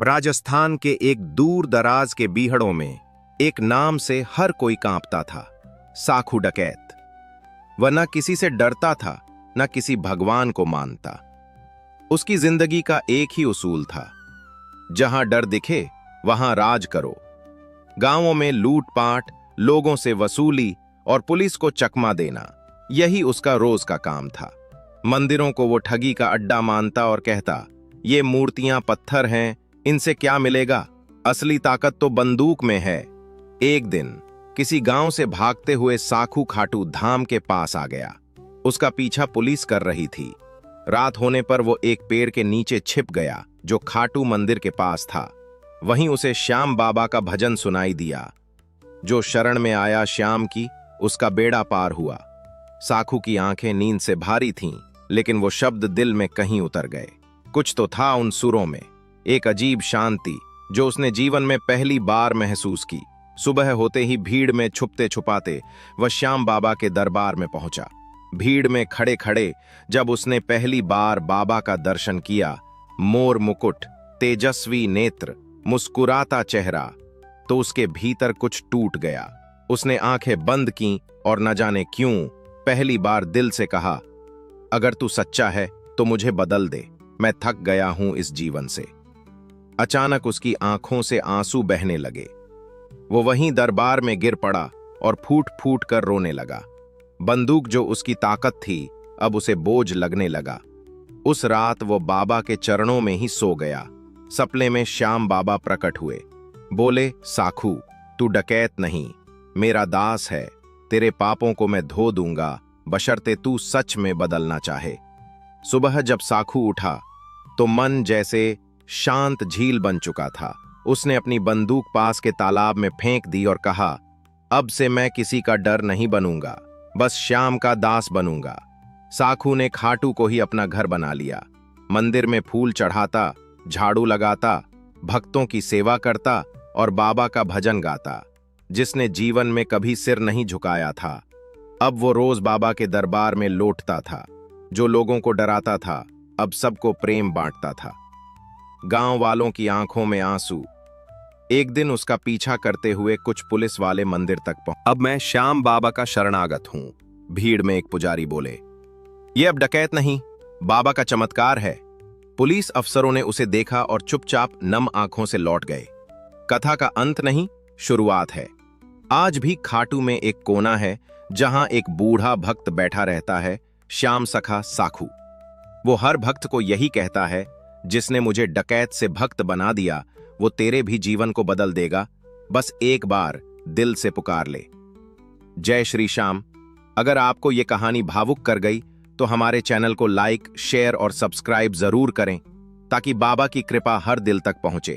राजस्थान के एक दूर दराज के बीहड़ों में एक नाम से हर कोई कांपता था, साखू डकैत। वह न किसी से डरता था, न किसी भगवान को मानता। उसकी जिंदगी का एक ही उसूल था, जहां डर दिखे वहां राज करो। गांवों में लूटपाट, लोगों से वसूली और पुलिस को चकमा देना, यही उसका रोज का काम था। मंदिरों को वो ठगी का अड्डा मानता और कहता, ये मूर्तियां पत्थर हैं, इनसे क्या मिलेगा, असली ताकत तो बंदूक में है। एक दिन किसी गांव से भागते हुए साखू खाटू धाम के पास आ गया। उसका पीछा पुलिस कर रही थी। रात होने पर वो एक पेड़ के नीचे छिप गया, जो खाटू मंदिर के पास था। वहीं उसे श्याम बाबा का भजन सुनाई दिया। जो शरण में आया श्याम की, उसका बेड़ा पार हुआ। साखू की आंखें नींद से भारी थीं, लेकिन वो शब्द दिल में कहीं उतर गए। कुछ तो था उन सुरों में, एक अजीब शांति जो उसने जीवन में पहली बार महसूस की। सुबह होते ही भीड़ में छुपते छुपाते वह श्याम बाबा के दरबार में पहुंचा। भीड़ में खड़े खड़े जब उसने पहली बार बाबा का दर्शन किया, मोर मुकुट, तेजस्वी नेत्र, मुस्कुराता चेहरा, तो उसके भीतर कुछ टूट गया। उसने आंखें बंद की और न जाने क्यों पहली बार दिल से कहा, अगर तू सच्चा है तो मुझे बदल दे, मैं थक गया हूं इस जीवन से। अचानक उसकी आंखों से आंसू बहने लगे। वो वहीं दरबार में गिर पड़ा और फूट फूट कर रोने लगा। बंदूक जो उसकी ताकत थी, अब उसे बोझ लगने लगा। उस रात वो बाबा के चरणों में ही सो गया। सपने में श्याम बाबा प्रकट हुए। बोले, साखू, तू डकैत नहीं, मेरा दास है। तेरे पापों को मैं धो दूंगा, बशर्ते तू सच में बदलना चाहे। सुबह जब साखू उठा तो मन जैसे शांत झील बन चुका था। उसने अपनी बंदूक पास के तालाब में फेंक दी और कहा, अब से मैं किसी का डर नहीं बनूंगा, बस श्याम का दास बनूंगा। साखू ने खाटू को ही अपना घर बना लिया। मंदिर में फूल चढ़ाता, झाड़ू लगाता, भक्तों की सेवा करता और बाबा का भजन गाता। जिसने जीवन में कभी सिर नहीं झुकाया था, अब वो रोज बाबा के दरबार में लौटता था। जो लोगों को डराता था, अब सबको प्रेम बांटता था। गांव वालों की आंखों में आंसू। एक दिन उसका पीछा करते हुए कुछ पुलिस वाले मंदिर तक पहुंचे। अब मैं श्याम बाबा का शरणागत हूं, भीड़ में एक पुजारी बोले। ये अब डकैत नहीं, बाबा का चमत्कार है। पुलिस अफसरों ने उसे देखा और चुपचाप नम आंखों से लौट गए। कथा का अंत नहीं, शुरुआत है। आज भी खाटू में एक कोना है जहां एक बूढ़ा भक्त बैठा रहता है, श्याम सखा साखू। वो हर भक्त को यही कहता है, जिसने मुझे डकैत से भक्त बना दिया, वो तेरे भी जीवन को बदल देगा। बस एक बार दिल से पुकार ले। जय श्री श्याम। अगर आपको ये कहानी भावुक कर गई तो हमारे चैनल को लाइक, शेयर और सब्सक्राइब जरूर करें, ताकि बाबा की कृपा हर दिल तक पहुंचे।